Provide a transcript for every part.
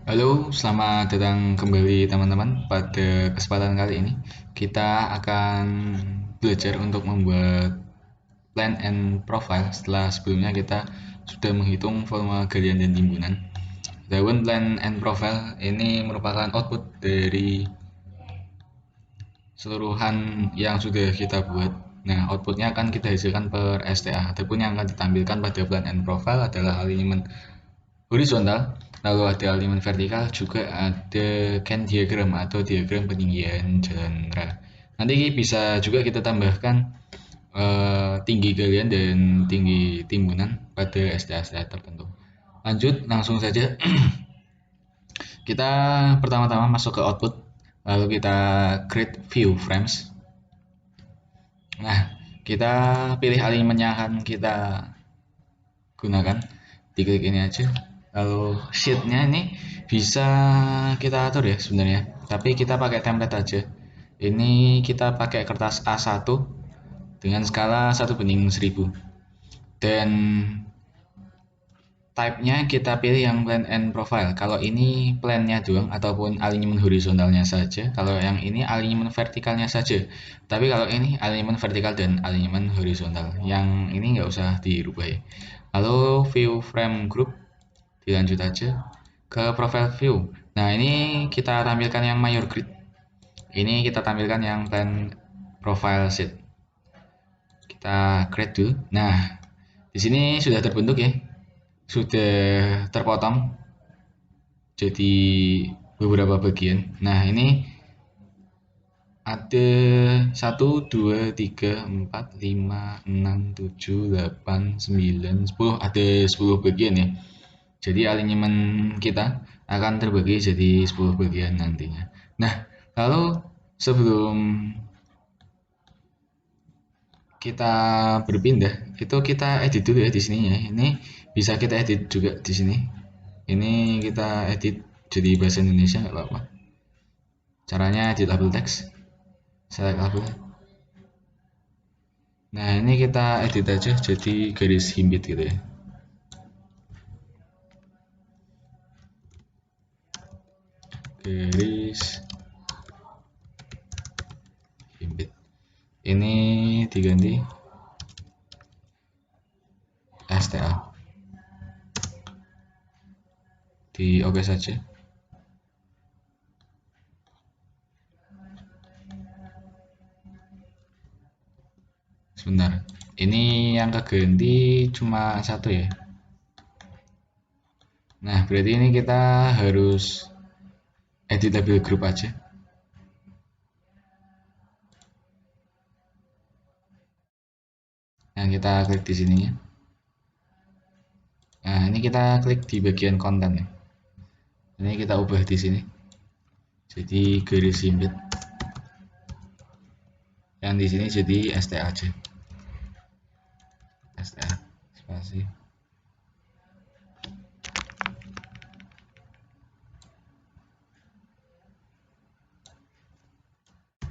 Halo, selamat datang kembali teman-teman. Pada kesempatan kali ini, kita akan belajar untuk membuat plan and profile setelah sebelumnya kita sudah menghitung volume galian dan timbunan. Adapun plan and profile ini merupakan output dari seluruhan yang sudah kita buat. Nah, outputnya akan kita hasilkan per STA. Adapun yang akan ditampilkan pada plan and profile adalah alignment horizontal, lalu ada alignment vertikal, juga ada Venn diagram atau diagram peninggian jalan rel. Nanti bisa juga kita tambahkan tinggi galian dan tinggi timbunan pada STA-STA tertentu. Lanjut, langsung saja. Kita pertama-tama masuk ke output, lalu kita create view frames. Nah, kita pilih alignment yang akan kita gunakan, diklik ini aja. Lalu sheetnya ini bisa kita atur ya sebenarnya, tapi kita pakai template aja. Ini kita pakai kertas A1 dengan skala 1:1000, dan type-nya kita pilih yang plan and profile. Kalau ini plan-nya doang ataupun alignment horizontalnya saja. Kalau yang ini alignment vertikalnya saja. Tapi kalau ini alignment vertikal dan alignment horizontal. Yang ini nggak usah dirubah ya. Lalu view frame group, dilanjut aja ke profile view. Nah, ini kita tampilkan yang mayor grid. Ini kita tampilkan yang plan profile sheet. Kita create dulu. Nah, di sini sudah terbentuk ya. Sudah terpotong jadi beberapa bagian. Nah, ini ada 1, 2, 3, 4, 5, 6, 7, 8, 9, 10. Ada 10 bagian ya. Jadi alignment kita akan terbagi jadi 10 bagian nantinya. Nah, lalu sebelum kita berpindah, itu kita edit dulu ya di sini ya. Ini bisa kita edit juga di sini. Ini kita edit jadi bahasa Indonesia nggak apa-apa. Caranya edit label text, select label. Nah, ini kita edit aja jadi garis himpit gitu ya. Garis himpit. Ini diganti STA. Di oke saja. Sebentar. Ini yang keganti cuma satu ya. Nah, berarti ini kita harus edit label group aja. Nah, kita klik di sini ya. Nah, ini kita klik di bagian konten ya. Ini kita ubah di sini. Jadi garis himpit. Yang di sini jadi STA aja. STA spasi.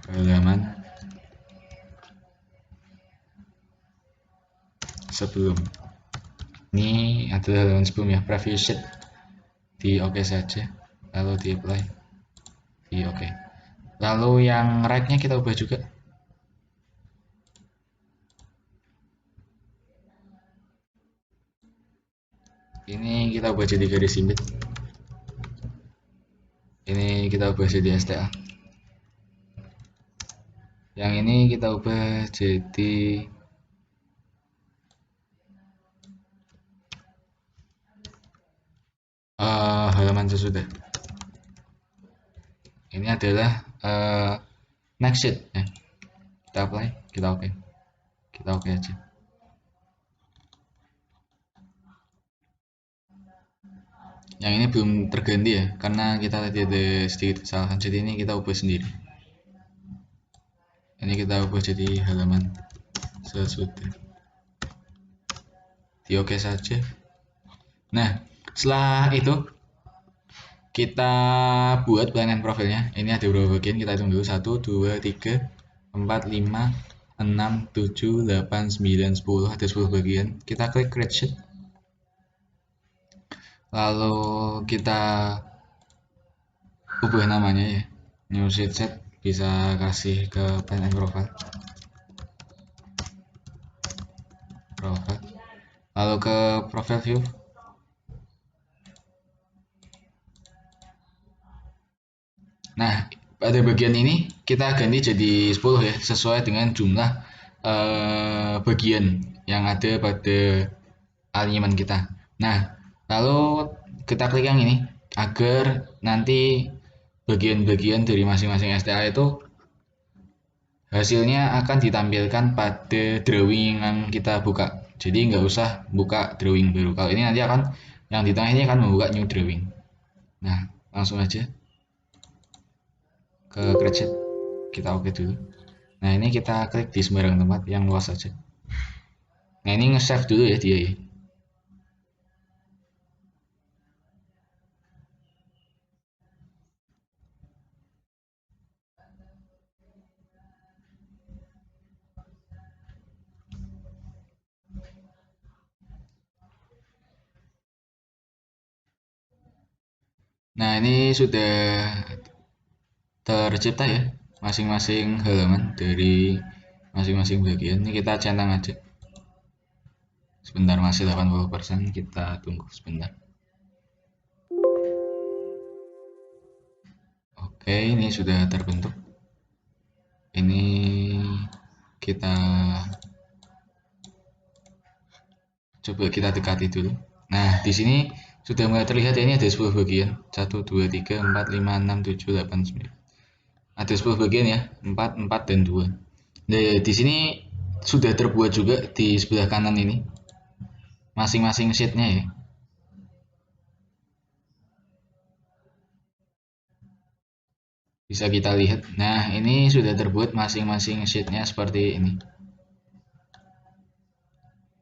Halaman sebelum. Ini adalah halaman sebelum ya, preview sheet. Di oke saja, lalu di apply, di oke. Lalu yang right-nya kita ubah juga. Ini kita ubah jadi garis himpit. Ini kita ubah jadi STA. Yang ini kita ubah jadi halaman sesudah. Ini adalah next sheet ya. Kita apply, kita oke. Kita oke aja. Yang ini belum terganti ya, karena kita tadi ada sedikit kesalahan. Jadi ini kita ubah sendiri. Ini kita ubah jadi halaman sesudah. Di oke saja. Nah, setelah itu kita buat plan profilnya. Ini ada beberapa bagian, kita hitung dulu. 1, 2, 3, 4, 5, 6, 7, 8, 9, 10. Ada 10 bagian. Kita klik create sheet. Lalu kita ubah namanya ya, new sheet set, bisa kasih ke plan and profile, lalu ke profile view. Nah, pada bagian ini kita ganti jadi 10 ya, sesuai dengan jumlah bagian yang ada pada alignment kita. Nah, lalu kita klik yang ini agar nanti bagian-bagian dari masing-masing STA itu hasilnya akan ditampilkan pada drawing yang kita buka. Jadi nggak usah buka drawing baru. Kalau ini nanti akan yang di tengah ini akan membuka new drawing. Nah, langsung aja ke create sheet, kita oke dulu. Nah, ini kita klik di sembarang tempat yang luas saja. Nah, ini nge-save dulu ya dia ya. Nah, ini sudah tercipta ya masing-masing halaman dari masing-masing bagian. Ini kita centang aja. Sebentar, masih 80%, kita tunggu sebentar. Oke, ini sudah terbentuk. Ini kita coba kita dekati dulu. Nah, di sini sudah mulai terlihat ya, ini ada 10 bagian. 1, 2, 3, 4, 5, 6, 7, 8, 9. Ada 10 bagian ya, 4, 4, dan 2. Nah, di sini sudah terbuat juga di sebelah kanan ini. Masing-masing sheet-nya ya. Bisa kita lihat. Nah, ini sudah terbuat masing-masing sheet-nya seperti ini.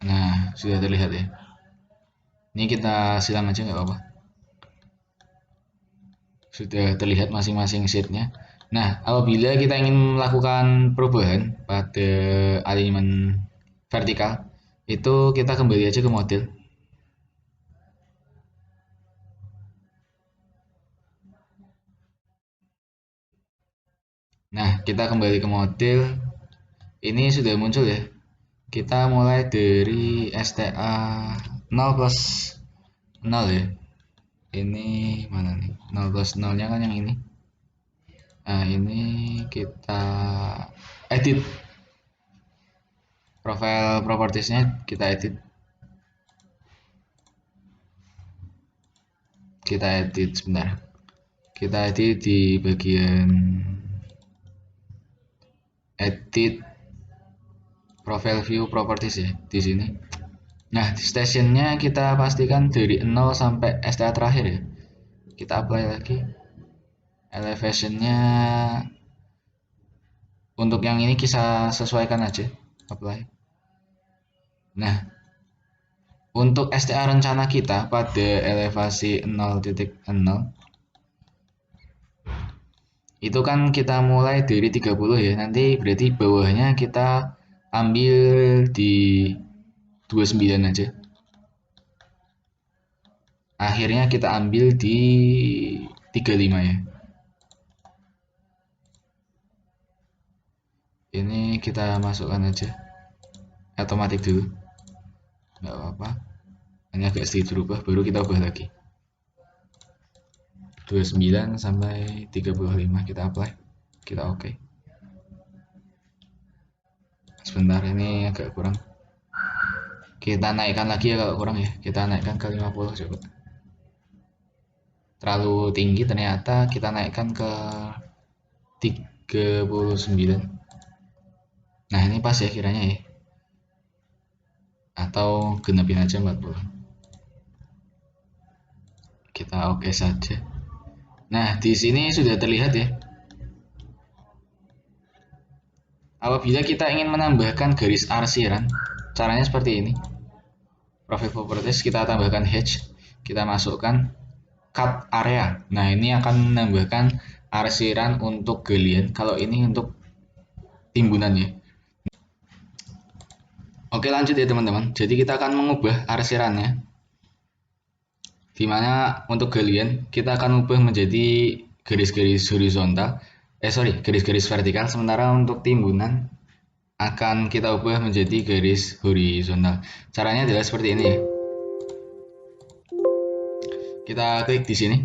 Nah, sudah terlihat ya. Ini kita silang aja nggak apa-apa. Sudah terlihat masing-masing sheet-nya. Nah, apabila kita ingin melakukan perubahan pada alignment vertikal, itu kita kembali aja ke model. Nah, kita kembali ke model. Ini sudah muncul ya. Kita mulai dari STA 0 plus 0 ya. Ini mana nih? 0 plus 0-nya kan yang ini. Nah, ini kita edit. Profile propertiesnya kita edit. Kita edit sebentar. Kita edit di bagian edit profile view properties ya, di sini. Nah, stationnya kita pastikan dari 0 sampai STA terakhir ya. Kita apply lagi. Elevationnya untuk yang ini kita sesuaikan aja. Apply. Nah, untuk STA rencana kita pada elevasi 0.0 itu kan kita mulai dari 30 ya. Nanti berarti bawahnya kita ambil di 29 aja. Akhirnya kita ambil di 35 ya. Ini kita masukkan aja otomatis dulu, nggak apa-apa. Hanya agak sedikit berubah, baru kita ubah lagi 29 sampai 35, kita apply, kita oke. Sebentar, ini agak kurang, kita naikkan lagi ya kalau kurang ya. Kita naikkan ke 50 coba. Terlalu tinggi ternyata, kita naikkan ke 39. Nah, ini pas ya kiranya ya, atau genepin aja 40. Kita oke saja. Nah, di sini sudah terlihat ya. Apabila kita ingin menambahkan garis arsiran, caranya seperti ini. Profile properties, kita tambahkan hedge, kita masukkan cut area. Nah, ini akan menambahkan arsiran untuk galian. Kalau ini untuk timbunan ya. Oke, lanjut ya teman-teman. Jadi kita akan mengubah arsirannya. Dimana untuk galian kita akan ubah menjadi garis-garis horizontal, garis-garis vertikal, sementara untuk timbunan akan kita ubah menjadi garis horizontal. Caranya adalah seperti ini ya. Kita klik di sini.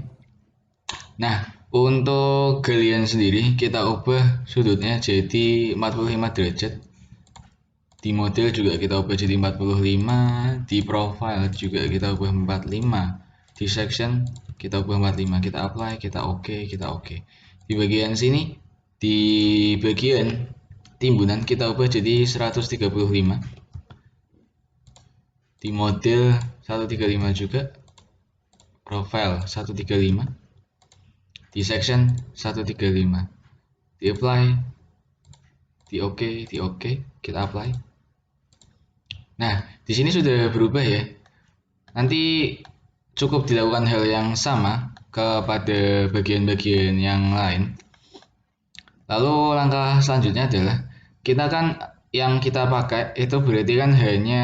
Nah, untuk galian sendiri kita ubah sudutnya jadi 45 derajat. Di model juga kita ubah jadi 45, di profile juga kita ubah 45, di section kita ubah 45, kita apply, kita oke, kita oke. Di bagian sini, di bagian timbunan kita ubah jadi 135, di model 135 juga, profile 135, di section 135, di apply, di oke, kita apply. Nah, di sini sudah berubah ya. Nanti cukup dilakukan hal yang sama kepada bagian-bagian yang lain. Lalu langkah selanjutnya adalah kita kan yang kita pakai itu berarti kan hanya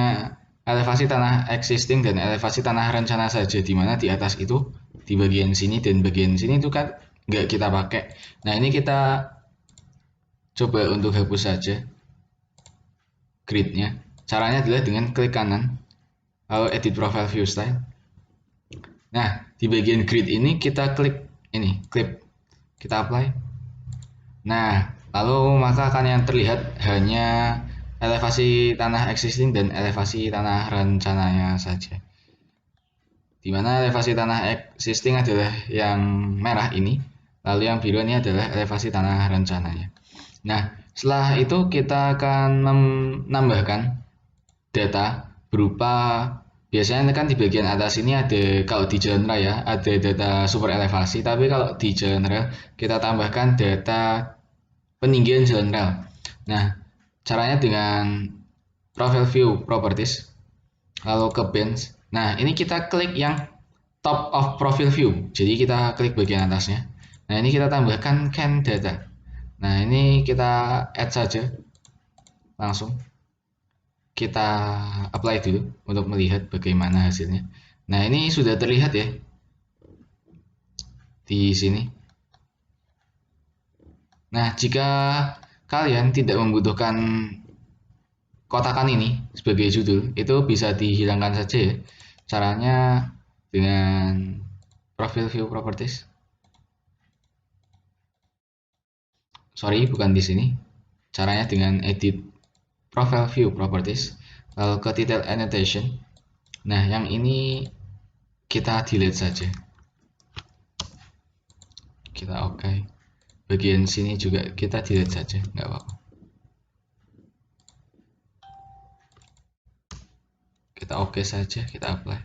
elevasi tanah existing dan elevasi tanah rencana saja, di mana di atas itu di bagian sini dan bagian sini itu kan nggak kita pakai. Nah, ini kita coba untuk hapus saja gridnya. Caranya adalah dengan klik kanan lalu edit profile view style. Nah, di bagian grid ini kita klik ini, clip, kita apply. Nah, lalu maka akan yang terlihat hanya elevasi tanah existing dan elevasi tanah rencananya saja. Di mana elevasi tanah existing adalah yang merah ini, lalu yang biru ini adalah elevasi tanah rencananya. Nah, setelah itu kita akan menambahkan data berupa, biasanya kan di bagian atas ini ada, kalau di jalan raya ada data super elevasi, tapi kalau di jalan rel kita tambahkan data peninggian jalan rel. Nah, caranya dengan profile view properties, lalu ke bench. Nah, ini kita klik yang top of profile view, jadi kita klik bagian atasnya. Nah, ini kita tambahkan can data. Nah, ini kita add saja langsung. Kita apply dulu untuk melihat bagaimana hasilnya. Nah, ini sudah terlihat ya di sini. Nah, jika kalian tidak membutuhkan kotakan ini sebagai judul, itu bisa dihilangkan saja ya. Caranya dengan profile view properties. Sorry, bukan di sini. Caranya dengan edit profile view properties, lalu ke detail annotation. Nah, yang ini kita delete saja. Kita oke. Bagian sini juga kita delete saja, nggak apa-apa. Kita oke saja, kita apply.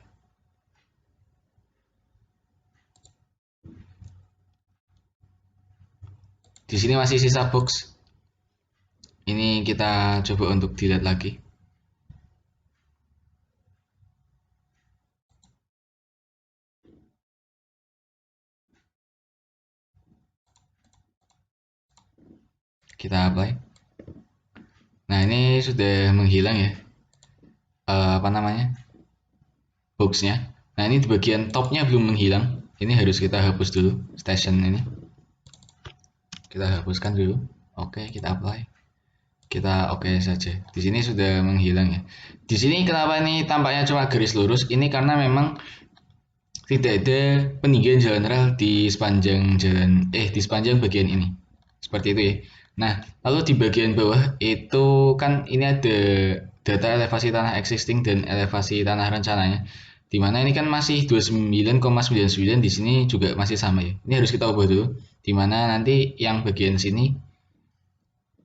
Di sini masih sisa box. Ini kita coba untuk delete lagi. Kita apply. Nah, ini sudah menghilang ya. Apa namanya? Boxnya. Nah, ini di bagian topnya belum menghilang. Ini harus kita hapus dulu station ini. Kita hapuskan dulu. Oke, kita apply. Kita oke saja. Di sini sudah menghilang ya. Di sini kenapa ini tampaknya cuma garis lurus? Ini karena memang tidak ada peninggian jalan rel di sepanjang di sepanjang bagian ini. Seperti itu ya. Nah, lalu di bagian bawah itu kan ini ada data elevasi tanah existing dan elevasi tanah rencananya. Dimana ini kan masih 29,99, di sini juga masih sama ya. Ini harus kita ubah dulu. Dimana nanti yang bagian sini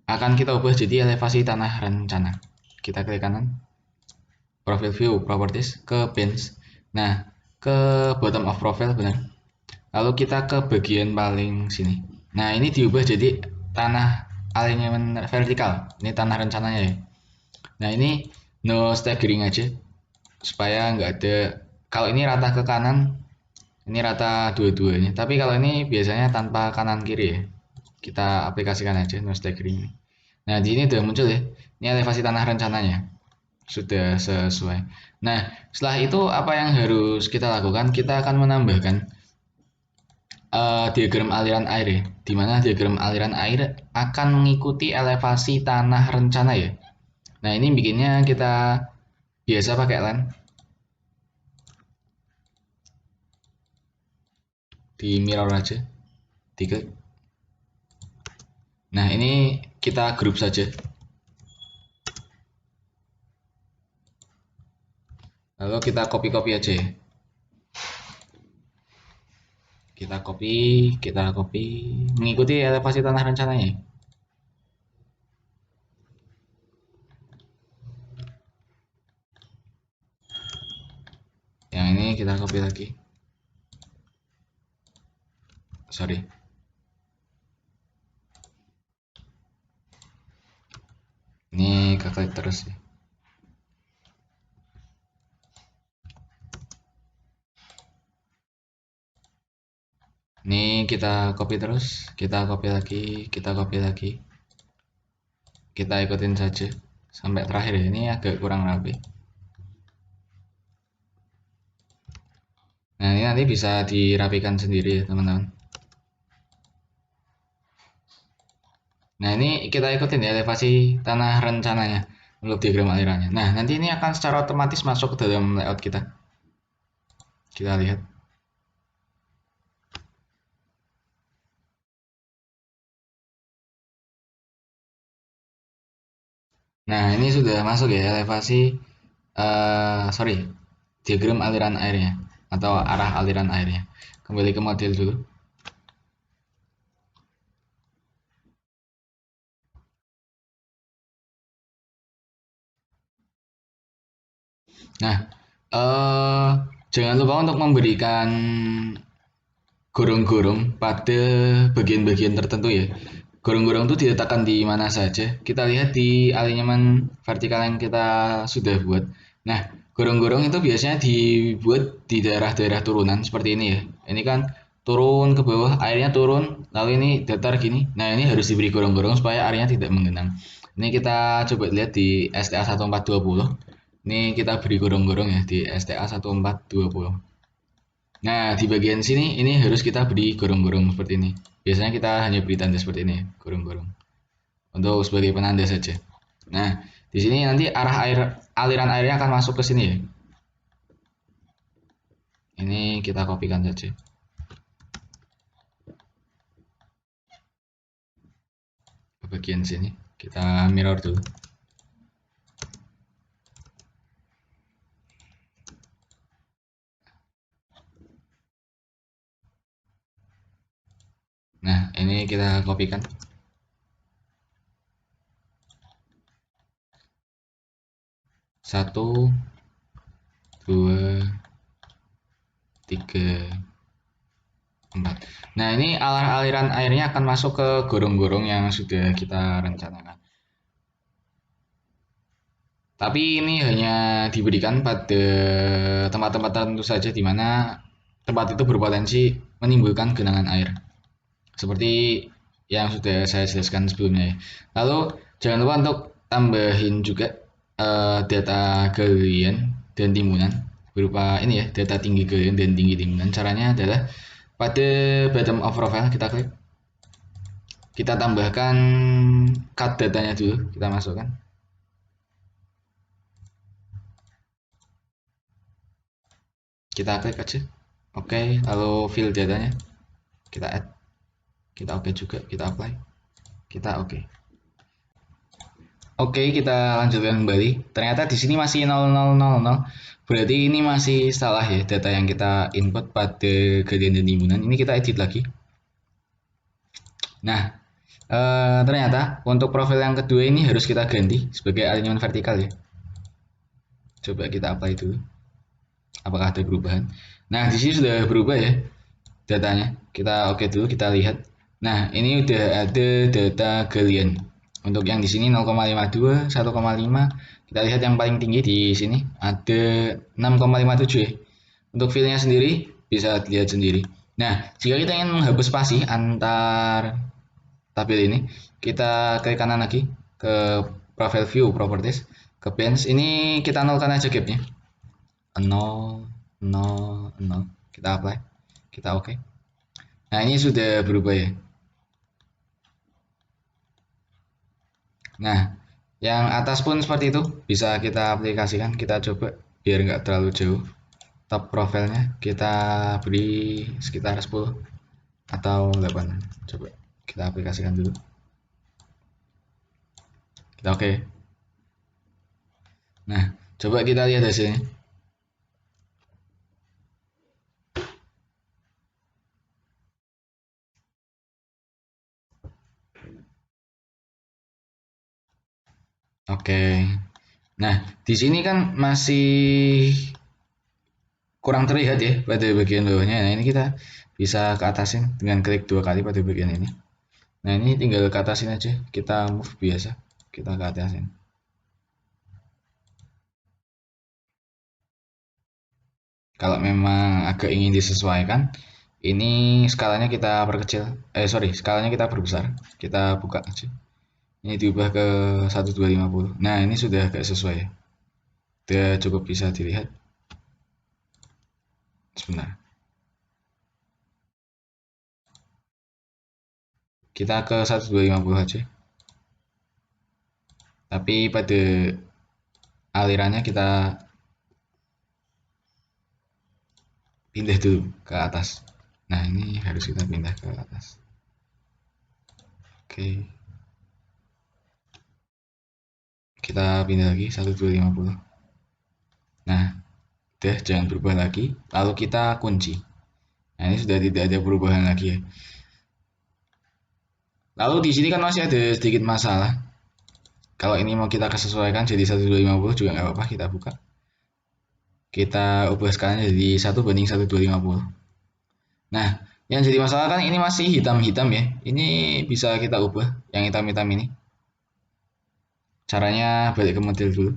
akan kita ubah jadi elevasi tanah rencana. Kita klik kanan, profile view properties, ke bench. Nah, ke bottom of profile benar. Lalu kita ke bagian paling sini. Nah, ini diubah jadi tanah alignment vertikal. Ini tanah rencananya ya. Nah, ini no staggering aja supaya nggak ada. Kalau ini rata ke kanan, ini rata dua-duanya. Tapi kalau ini biasanya tanpa kanan kiri ya. Kita aplikasikan aja no staggering. Nah, di ini udah muncul ya. Ini elevasi tanah rencananya. Sudah sesuai. Nah, setelah itu apa yang harus kita lakukan? Kita akan menambahkan diagram aliran air ya, dimana diagram aliran air akan mengikuti elevasi tanah rencana ya. Nah ini bikinnya kita biasa pakai lem, di mirror aja, diklik. Nah ini kita grup saja, lalu kita copy aja ya, kita copy mengikuti elevasi tanah rencananya. Yang ini kita copy lagi, sorry, ini keklik terus ya. Ini kita copy terus, kita copy lagi, kita ikutin saja sampai terakhir ya. Ini agak kurang rapi. Nah ini nanti bisa dirapikan sendiri ya teman-teman. Nah ini kita ikutin ya elevasi tanah rencananya untuk diagram alirannya. Nah nanti ini akan secara otomatis masuk ke dalam layout kita. Kita lihat. Nah ini sudah masuk ya elevasi, sorry, diagram aliran airnya atau arah aliran airnya. Kembali ke model dulu. Nah, jangan lupa untuk memberikan gorong-gorong pada bagian-bagian tertentu ya. Gorong-gorong itu diletakkan di mana saja. Kita lihat di alinyaman vertikal yang kita sudah buat. Nah, gorong-gorong itu biasanya dibuat di daerah-daerah turunan seperti ini ya. Ini kan turun ke bawah, airnya turun, lalu ini datar gini. Nah, ini harus diberi gorong-gorong supaya airnya tidak menggenang. Ini kita coba lihat di STA 1420. Ini kita beri gorong-gorong ya di STA 1420. Nah, di bagian sini ini harus kita beri gorong-gorong seperti ini. Biasanya kita hanya beri tanda seperti ini, gorong-gorong. Untuk sebagai penanda saja. Nah, di sini nanti arah air aliran airnya akan masuk ke sini ya. Ini kita kopikan saja. Ke bagian sini, kita mirror dulu. Nah, ini kita kopikan. Satu, dua, tiga, empat. Nah, ini aliran airnya akan masuk ke gorong-gorong yang sudah kita rencanakan. Tapi ini hanya diberikan pada tempat-tempat tertentu saja di mana tempat itu berpotensi menimbulkan genangan air. Seperti yang sudah saya jelaskan sebelumnya ya. Lalu jangan lupa untuk tambahin juga data galian dan timbunan berupa ini ya, data tinggi galian dan tinggi timbunan. Caranya adalah pada bottom of profile kita klik, kita tambahkan cut datanya dulu, kita masukkan. Kita klik aja, oke, lalu fill datanya kita add, kita oke juga, kita apply, kita oke. Oke, kita lanjutkan kembali. Ternyata di sini masih 0000. Berarti ini masih salah ya data yang kita input pada gradient dan timbunan. Ini kita edit lagi. Nah, ternyata untuk profil yang kedua ini harus kita ganti sebagai alinyaman vertikal ya. Coba kita apply dulu. Apakah ada perubahan? Nah, di sini sudah berubah ya datanya. Kita oke dulu, kita lihat. Nah, ini udah ada data galian. Untuk yang di sini 0,52, 1,5. Kita lihat yang paling tinggi di sini ada 6,57 ya. Untuk fillnya sendiri bisa dilihat sendiri. Nah, jika kita ingin menghapus spasi antar tabel ini, kita klik kanan lagi ke profile view properties, ke bench. Ini kita nolkan aja gapnya. 0, 0, 0. Kita apply. Kita oke. Nah, ini sudah berubah ya. Nah, yang atas pun seperti itu bisa kita aplikasikan. Kita coba biar nggak terlalu jauh. Top profilnya kita beri sekitar 10 atau 8. Coba kita aplikasikan dulu. Kita oke. Nah, coba kita lihat hasilnya. Oke. Nah, di sini kan masih kurang terlihat ya pada bagian bawahnya. Nah, ini kita bisa ke atasin dengan klik 2 kali pada bagian ini. Nah, ini tinggal ke atasin aja. Kita move biasa. Kita ke atasin. Kalau memang agak ingin disesuaikan, ini skalanya kita perkecil. Skalanya kita perbesar. Kita buka aja. Ini diubah ke 1250. Nah, ini sudah agak sesuai ya. Sudah cukup bisa dilihat. Sebentar. Kita ke 1250 aja. Tapi pada alirannya kita pindah dulu ke atas. Nah, ini harus kita pindah ke atas. Oke. Kita pindah lagi 1250. Nah, udah jangan berubah lagi. Lalu kita kunci. Nah, ini sudah tidak ada perubahan lagi ya. Lalu di sini kan masih ada sedikit masalah. Kalau ini mau kita kesesuaikan jadi 1250 juga nggak apa-apa, kita buka. Kita ubah skalanya jadi 1:1250. Nah, yang jadi masalah kan ini masih hitam-hitam ya. Ini bisa kita ubah yang hitam-hitam ini. Caranya balik ke model dulu.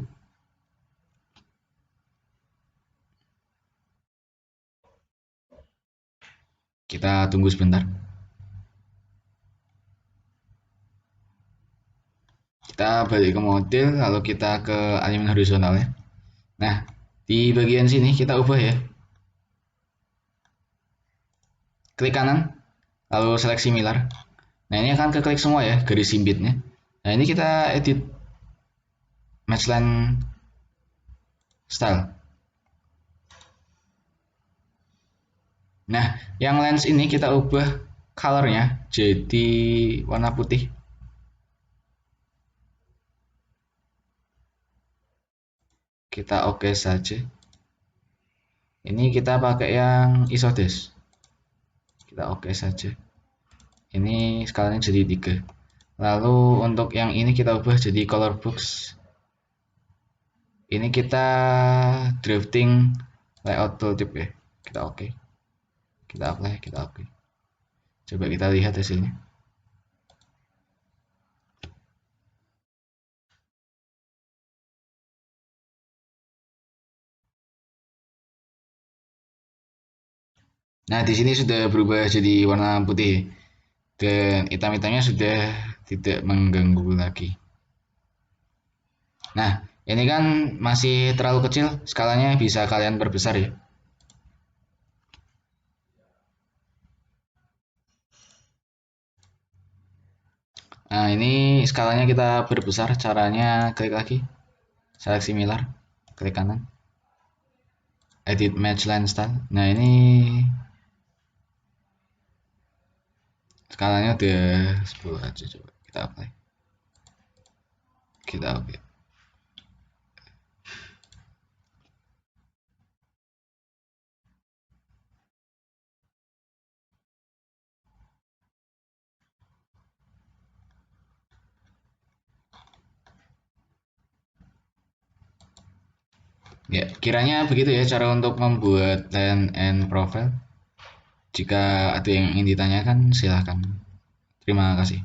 Kita tunggu sebentar. Kita balik ke model, lalu kita ke alignment horizontalnya. Nah, di bagian sini kita ubah ya. Klik kanan, lalu select similar. Nah, ini akan ke klik semua ya, garis simbitnya. Nah, ini kita edit match line style. Nah, yang lens ini kita ubah colornya jadi warna putih. Kita oke saja. Ini kita pakai yang isodes. Kita oke saja. Ini skalanya jadi 3. Lalu untuk yang ini kita ubah jadi color box. Ini kita drafting layout tooltip ya. Kita oke. Kita apply, kita oke. Coba kita lihat hasilnya. Nah, di sini sudah berubah jadi warna putih dan hitam-hitamnya sudah tidak mengganggu lagi. Nah, ini kan masih terlalu kecil, skalanya bisa kalian perbesar ya. Nah, ini skalanya kita perbesar, caranya klik lagi, select similar, klik kanan, edit match line style. Nah, ini skalanya udah 10 aja, coba kita apply. Kita oke. Ya, kiranya begitu ya cara untuk membuat line and profile. Jika ada yang ingin ditanyakan, silahkan. Terima kasih.